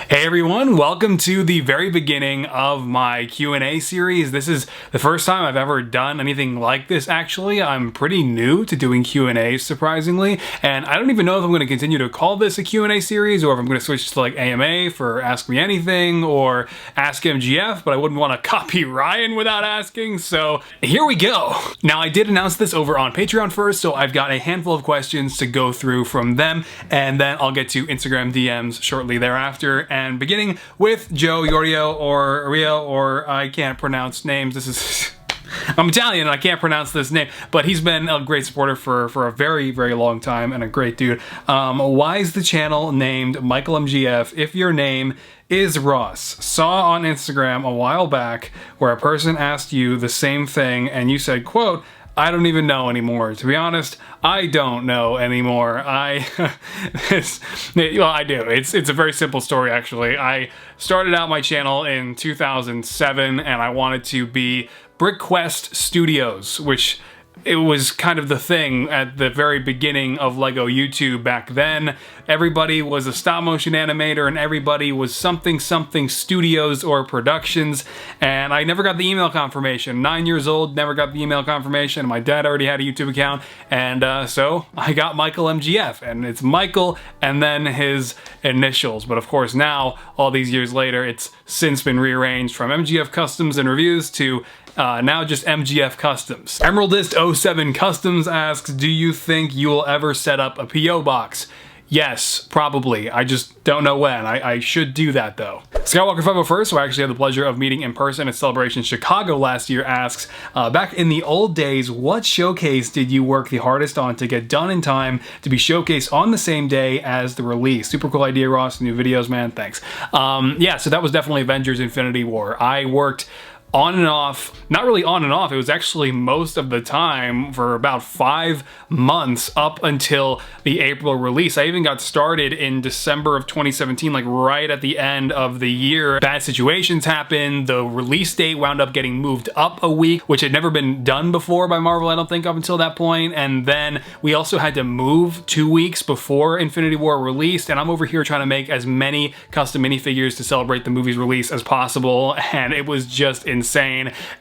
Hey everyone, welcome to the very beginning of my Q&A series. This is the first time I've ever done anything like this actually. I'm pretty new to doing Q&As surprisingly, and I don't even know if I'm going to continue to call this a Q&A series or if I'm going to switch to like AMA for Ask Me Anything or Ask MGF, but I wouldn't want to copy Ryan without asking, so here we go. Now I did announce this over on Patreon first, so I've got a handful of questions to go through from them, and then I'll get to Instagram DMs shortly thereafter. And beginning with Joe Yorio or Rio, or I can't pronounce names. This is I'm Italian and I can't pronounce this name, but he's been a great supporter for a very, very long time and a great dude. Why is the channel named Michaelmgf if your name is Ross? Saw on Instagram a while back where a person asked you the same thing and you said, quote, "I don't even know anymore." To be honest, I don't know anymore. I do. It's a very simple story actually. I started out my channel in 2007 and I wanted to be BrickQuest Studios, which it was kind of the thing at the very beginning of LEGO YouTube back then. Everybody was a stop motion animator and everybody was something studios or productions, and I never got the email confirmation. 9 years old, never got the email confirmation. My dad already had a YouTube account, and so I got Michaelmgf, and it's Michael and then his initials. But of course now, all these years later, it's since been rearranged from MGF Customs and Reviews to now just MGF Customs. Emeraldist07 Customs asks, do you think you will ever set up a P.O. box? Yes, probably. I just don't know when. I should do that though. Skywalker501st, who I actually had the pleasure of meeting in person at Celebration Chicago last year, asks, back in the old days, what showcase did you work the hardest on to get done in time to be showcased on the same day as the release? Super cool idea, Ross. New videos, man. Thanks. Yeah, so that was definitely Avengers Infinity War. I worked on and off, not really on and off, it was actually most of the time for about 5 months up until the April release. I even got started in December of 2017, like right at the end of the year. Bad situations happened, the release date wound up getting moved up a week, which had never been done before by Marvel, I don't think, up until that point. And then we also had to move 2 weeks before Infinity War released, and I'm over here trying to make as many custom minifigures to celebrate the movie's release as possible, and it was just insane.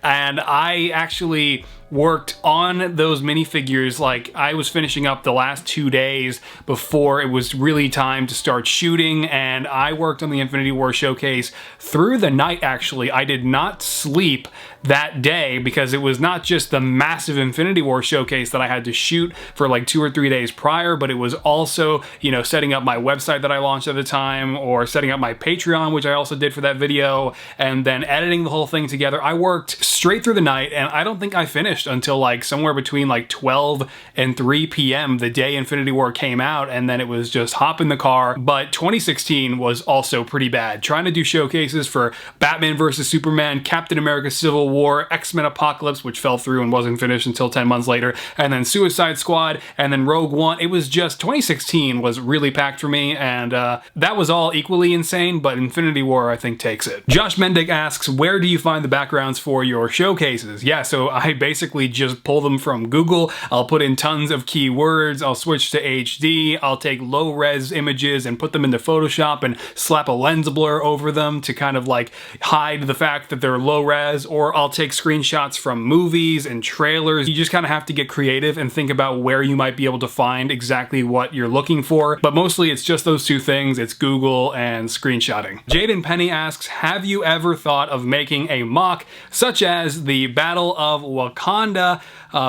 And I actually worked on those minifigures, like I was finishing up the last 2 days before it was really time to start shooting, and I worked on the Infinity War showcase through the night actually. I did not sleep that day because it was not just the massive Infinity War showcase that I had to shoot for like 2 or 3 days prior, but it was also, you know, setting up my website that I launched at the time, or setting up my Patreon, which I also did for that video, and then editing the whole thing together. I worked straight through the night, and I don't think I finished until like somewhere between like 12 and 3 p.m. the day Infinity War came out, and then it was just hop in the car. But 2016 was also pretty bad. Trying to do showcases for Batman vs. Superman, Captain America Civil War, X-Men Apocalypse, which fell through and wasn't finished until 10 months later, and then Suicide Squad, and then Rogue One. It was just, 2016 was really packed for me, and that was all equally insane, but Infinity War I think takes it. Josh Mendick asks, where do you find the backgrounds for your showcases? Yeah, so I basically just pull them from Google. I'll put in tons of keywords, I'll switch to HD, I'll take low-res images and put them into Photoshop and slap a lens blur over them to kind of like hide the fact that they're low-res, or I'll take screenshots from movies and trailers. You just kind of have to get creative and think about where you might be able to find exactly what you're looking for, but mostly it's just those two things. It's Google and screenshotting. Jaden Penny asks, have you ever thought of making a mock such as the Battle of Wakanda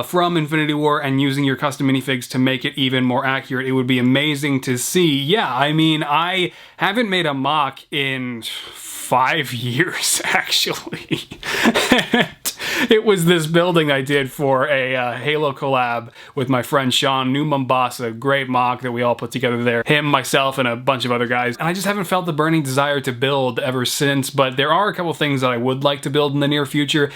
from Infinity War and using your custom minifigs to make it even more accurate? It would be amazing to see. Yeah, I mean, I haven't made a mock in 5 years actually. It was this building I did for a Halo collab with my friend Sean, New Mombasa, great mock that we all put together there. Him, myself, and a bunch of other guys. And I just haven't felt the burning desire to build ever since, but there are a couple things that I would like to build in the near future.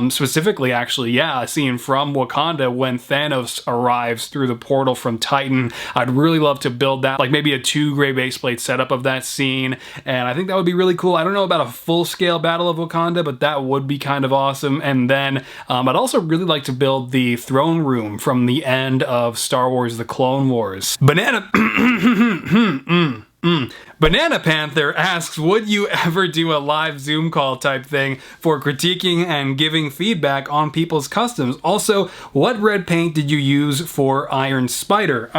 Specifically, actually, yeah, a scene from Wakanda when Thanos arrives through the portal from Titan. I'd really love to build that, like maybe a 2 gray base plate setup of that scene, and I think that would be really cool. I don't know about a full-scale Battle of Wakanda, but that would be kind of awesome. And then I'd also really like to build the throne room from the end of Star Wars The Clone Wars. Banana Banana Panther asks, would you ever do a live Zoom call type thing for critiquing and giving feedback on people's customs? Also, what red paint did you use for Iron Spider?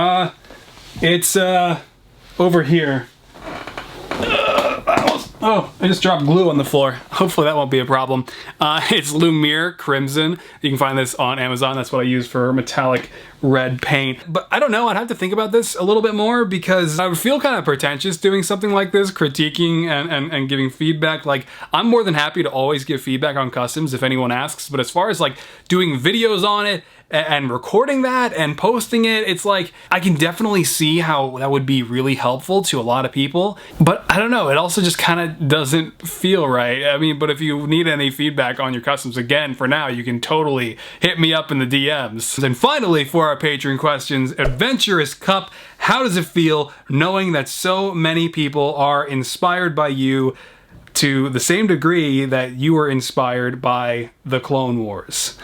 It's over here. Oh, I just dropped glue on the floor. Hopefully that won't be a problem. It's Lumiere Crimson. You can find this on Amazon. That's what I use for metallic red paint. But I don't know, I'd have to think about this a little bit more because I would feel kind of pretentious doing something like this, critiquing and giving feedback. Like, I'm more than happy to always give feedback on customs if anyone asks, but as far as like doing videos on it and recording that and posting it, it's like, I can definitely see how that would be really helpful to a lot of people. But I don't know, it also just kind of doesn't feel right. I mean, but if you need any feedback on your customs, again, for now, you can totally hit me up in the DMs. And finally, for our Patreon questions, Adventurous Cup, how does it feel knowing that so many people are inspired by you to the same degree that you were inspired by the Clone Wars?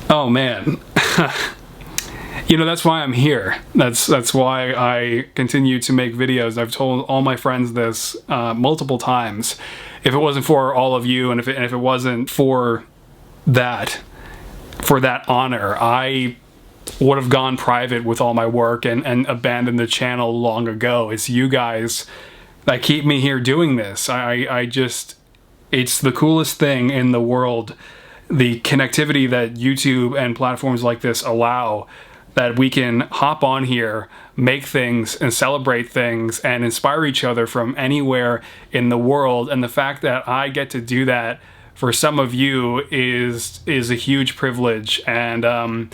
Oh man. You know, that's why I'm here. That's why I continue to make videos. I've told all my friends this multiple times. If it wasn't for all of you, and if it wasn't for that honor, I would have gone private with all my work and abandoned the channel long ago. It's you guys that keep me here doing this. I just, it's the coolest thing in the world. The connectivity that YouTube and platforms like this allow, that we can hop on here, make things and celebrate things and inspire each other from anywhere in the world. And the fact that I get to do that for some of you is a huge privilege. And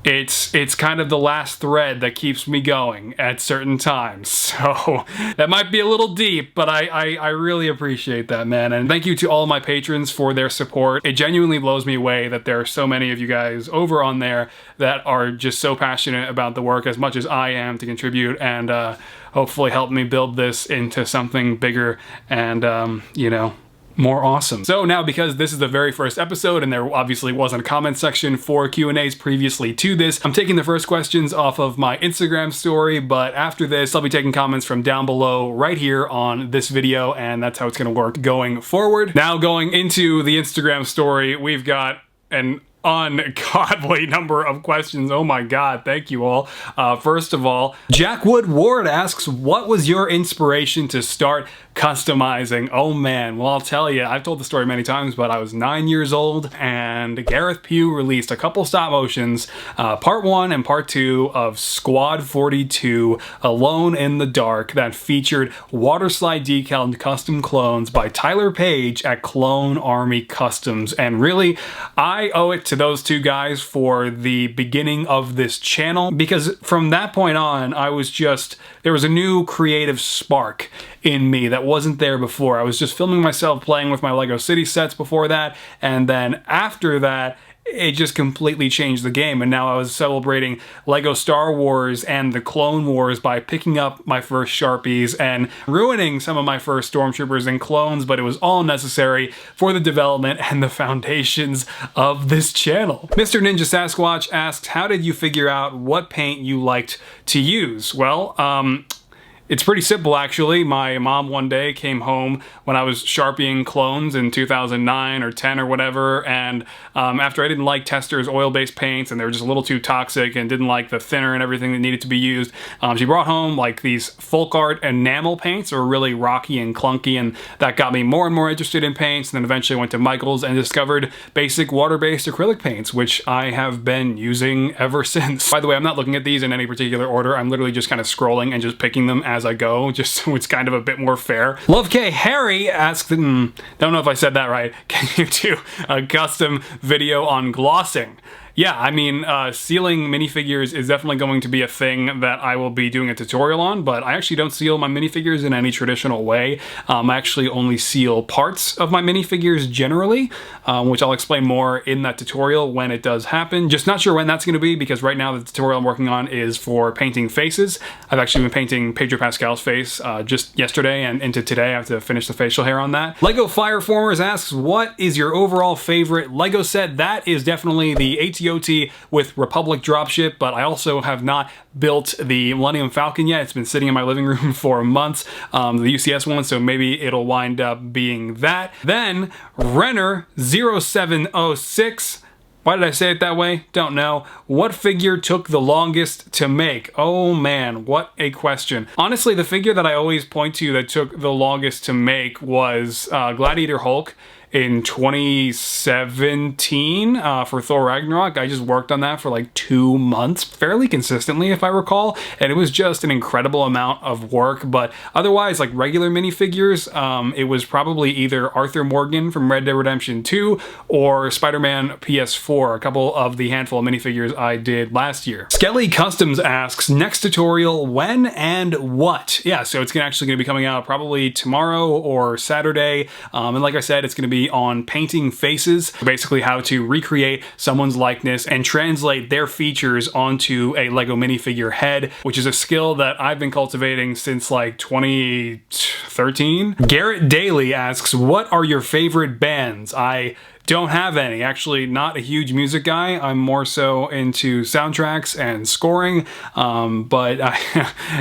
it's kind of the last thread that keeps me going at certain times. So that might be a little deep, but I really appreciate that, man. And thank you to all my patrons for their support. It genuinely blows me away that there are so many of you guys over on there that are just so passionate about the work as much as I am to contribute and hopefully help me build this into something bigger and, you know, more awesome. So now, because this is the very first episode and there obviously wasn't a comment section for Q&As previously to this, I'm taking the first questions off of my Instagram story, but after this I'll be taking comments from down below right here on this video, and that's how it's going to work going forward. Now, going into the Instagram story, we've got an ungodly number of questions. Oh my god, thank you all. First of all, Jackwood Ward asks, what was your inspiration to start customizing? Oh man, well, I'll tell you, I've told the story many times, but I was 9 years old and Gareth Pugh released a couple stop motions, part 1 and part 2 of Squad 42 Alone in the Dark, that featured water slide decal custom clones by Tyler Page at Clone Army Customs. And really, I owe it to those two guys for the beginning of this channel, because from that point on, there was a new creative spark in me that wasn't there before. I was just filming myself playing with my Lego City sets before that, and then after that, it just completely changed the game. And now I was celebrating Lego Star Wars and the Clone Wars by picking up my first Sharpies and ruining some of my first Stormtroopers and clones, but it was all necessary for the development and the foundations of this channel. Mr. Ninja Sasquatch asks, how did you figure out what paint you liked to use? Well, it's pretty simple, actually. My mom one day came home when I was Sharpieing clones in 2009 or 10 or whatever, and after I didn't like Tester's oil-based paints and they were just a little too toxic and didn't like the thinner and everything that needed to be used, she brought home like these folk art enamel paints that were really rocky and clunky, and that got me more and more interested in paints, and then eventually went to Michael's and discovered basic water-based acrylic paints, which I have been using ever since. By the way, I'm not looking at these in any particular order. I'm literally just kind of scrolling and just picking them as I go, just so it's kind of a bit more fair. Love K Harry asked, don't know if I said that right, can you do a custom video on glossing? Yeah, I mean, sealing minifigures is definitely going to be a thing that I will be doing a tutorial on, but I actually don't seal my minifigures in any traditional way. I actually only seal parts of my minifigures generally, which I'll explain more in that tutorial when it does happen. Just not sure when that's going to be, because right now the tutorial I'm working on is for painting faces. I've actually been painting Pedro Pascal's face just yesterday and into today. I have to finish the facial hair on that. Lego Fireformers asks, what is your overall favorite Lego set? That is definitely the AT TOT with Republic dropship, but I also have not built the Millennium Falcon yet. It's been sitting in my living room for months, the UCS one, so maybe it'll wind up being that. Then Renner0706, why did I say it that way? Don't know. What figure took the longest to make? Oh man, what a question. Honestly, the figure that I always point to that took the longest to make was Gladiator Hulk in 2017 for Thor Ragnarok. I just worked on that for like 2 months, fairly consistently if I recall, and it was just an incredible amount of work. But otherwise, like regular minifigures, it was probably either Arthur Morgan from Red Dead Redemption 2 or Spider-Man PS4, a couple of the handful of minifigures I did last year. Skelly Customs asks, next tutorial, when and what? Yeah, so it's actually going to be coming out probably tomorrow or Saturday, and like I said, it's going to be on painting faces, basically how to recreate someone's likeness and translate their features onto a Lego minifigure head, which is a skill that I've been cultivating since like 2013. Garrett Daly asks, what are your favorite bands? I don't have any. Actually, not a huge music guy. I'm more so into soundtracks and scoring,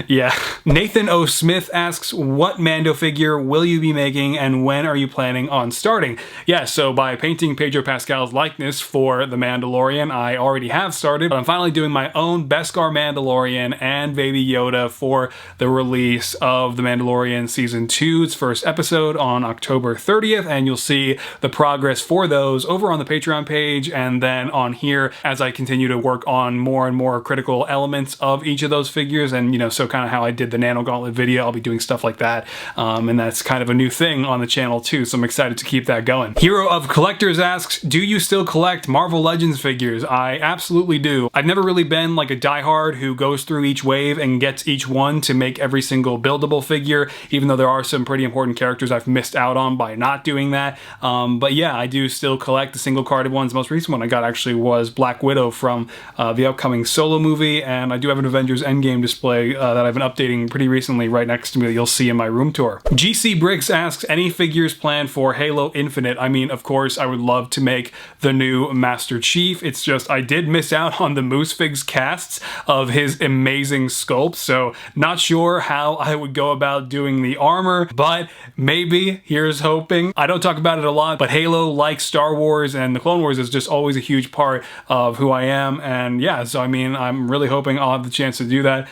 yeah. Nathan O. Smith asks, what Mando figure will you be making and when are you planning on starting? Yeah, so by painting Pedro Pascal's likeness for The Mandalorian, I already have started, but I'm finally doing my own Beskar Mandalorian and Baby Yoda for the release of The Mandalorian Season 2's first episode on October 30th, and you'll see the progress for those over on the Patreon page and then on here as I continue to work on more and more critical elements of each of those figures. And you know, so kind of how I did the Nano Gauntlet video, I'll be doing stuff like that, and that's kind of a new thing on the channel too, so I'm excited to keep that going. Hero of Collectors asks, do you still collect Marvel Legends figures? I absolutely do. I've never really been like a diehard who goes through each wave and gets each one to make every single buildable figure, even though there are some pretty important characters I've missed out on by not doing that. But yeah, I do still collect the single carded ones. The most recent one I got actually was Black Widow from the upcoming Solo movie, and I do have an Avengers Endgame display that I've been updating pretty recently right next to me that you'll see in my room tour. GC Bricks asks, any figures planned for Halo Infinite? I mean, of course, I would love to make the new Master Chief. It's just I did miss out on the Minifigs casts of his amazing sculpt, so not sure how I would go about doing the armor, but maybe, here's hoping. I don't talk about it a lot, but Halo, like Star Wars and the Clone Wars, is just always a huge part of who I am, and yeah, so I mean, I'm really hoping I'll have the chance to do that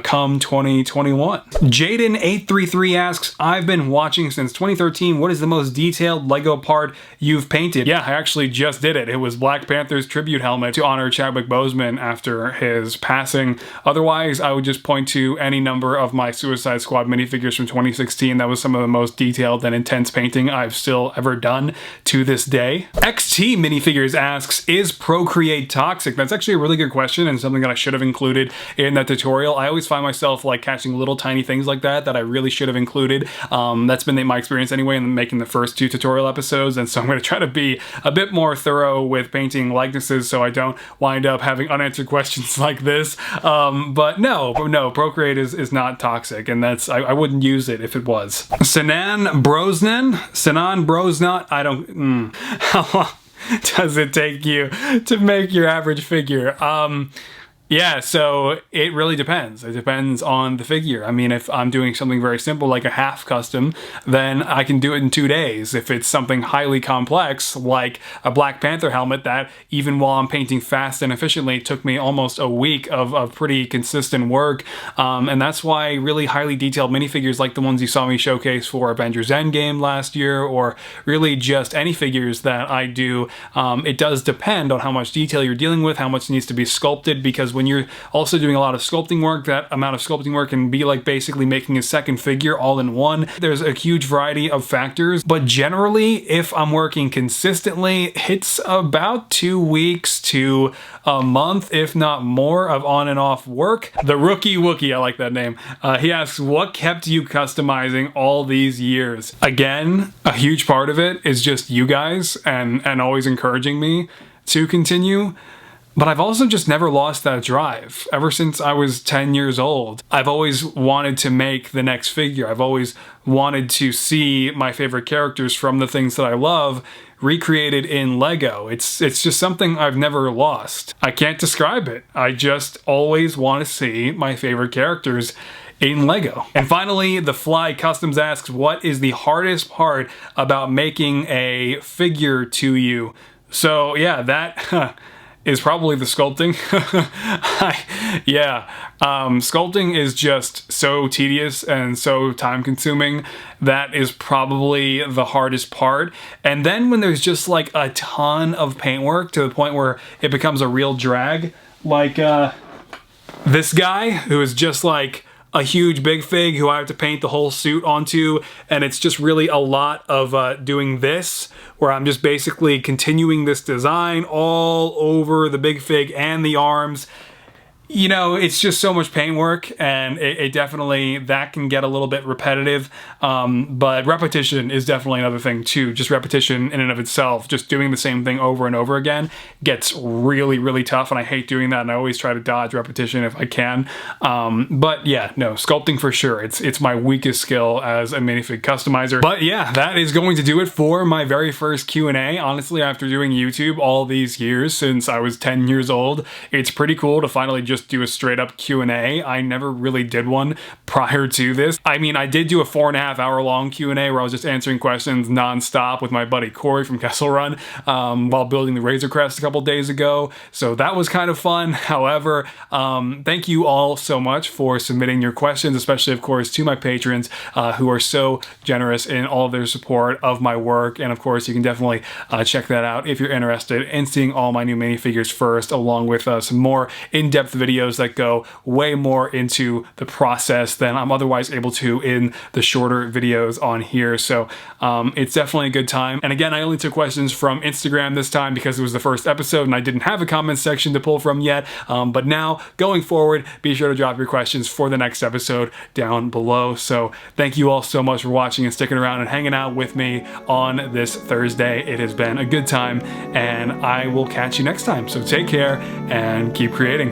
come 2021. Jaden833 asks, I've been watching since 2013. What is the most detailed Lego part you've painted? Yeah, I actually just did it. It was Black Panther's tribute helmet to honor Chadwick Boseman after his passing. Otherwise, I would just point to any number of my Suicide Squad minifigures from 2016. That was some of the most detailed and intense painting I've still ever done to this day. XT Minifigures asks, is Procreate toxic? That's actually a really good question and something that I should have included in that tutorial. I always find myself like catching little tiny things like that I really should have included. That's been my experience anyway in making the first 2 tutorial episodes, and so I'm going to try to be a bit more thorough with painting likenesses so I don't wind up having unanswered questions like this. But no, Procreate is not toxic, and that's I wouldn't use it if it was. Sinan Brosnot, I don't, how long does it take you to make your average figure? Yeah, so it really depends. It depends on the figure. I mean, if I'm doing something very simple like a half custom, then I can do it in 2 days. If it's something highly complex like a Black Panther helmet that even while I'm painting fast and efficiently, it took me almost a week of pretty consistent work. And that's why really highly detailed minifigures like the ones you saw me showcase for Avengers Endgame last year, or really just any figures that I do, it does depend on how much detail you're dealing with, how much needs to be sculpted, because when you're also doing a lot of sculpting work, that amount of sculpting work can be like basically making a second figure all in one. There's a huge variety of factors, but generally, if I'm working consistently, it's about 2 weeks to a month, if not more, of on and off work. The Rookie Wookie, I like that name. He asks, what kept you customizing all these years? Again, a huge part of it is just you guys and always encouraging me to continue. But I've also just never lost that drive. Ever since I was 10 years old, I've always wanted to make the next figure. I've always wanted to see my favorite characters from the things that I love recreated in Lego. It's just something I've never lost. I can't describe it. I just always want to see my favorite characters in Lego. And finally, The Fly Customs asks, what is the hardest part about making a figure to you? So yeah, that is probably the sculpting. Sculpting is just so tedious and so time consuming. That is probably the hardest part. And then when there's just like a ton of paintwork to the point where it becomes a real drag, like this guy who is just like a huge big fig who I have to paint the whole suit onto, and it's just really a lot of doing this, where I'm just basically continuing this design all over the big fig and the arms. You know, it's just so much paintwork, and it definitely, that can get a little bit repetitive, but repetition is definitely another thing too. Just repetition in and of itself, just doing the same thing over and over again gets really, really tough, and I hate doing that, and I always try to dodge repetition if I can. But yeah, no, sculpting for sure. It's my weakest skill as a minifig customizer. But yeah, that is going to do it for my very first Q&A. Honestly, after doing YouTube all these years since I was 10 years old, it's pretty cool to finally just do a straight up Q&A. I never really did one prior to this. I mean, I did do a 4.5 hour long Q&A where I was just answering questions non-stop with my buddy Corey from Kessel Run while building the Razor Crest a couple days ago. So that was kind of fun. However, thank you all so much for submitting your questions, especially of course to my patrons who are so generous in all of their support of my work. And of course, you can definitely check that out if you're interested in seeing all my new minifigures first, along with some more in-depth videos that go way more into the process than I'm otherwise able to in the shorter videos on here. So it's definitely a good time. And again, I only took questions from Instagram this time because it was the first episode and I didn't have a comment section to pull from yet. But now, going forward, be sure to drop your questions for the next episode down below. So thank you all so much for watching and sticking around and hanging out with me on this Thursday. It has been a good time, and I will catch you next time. So take care and keep creating.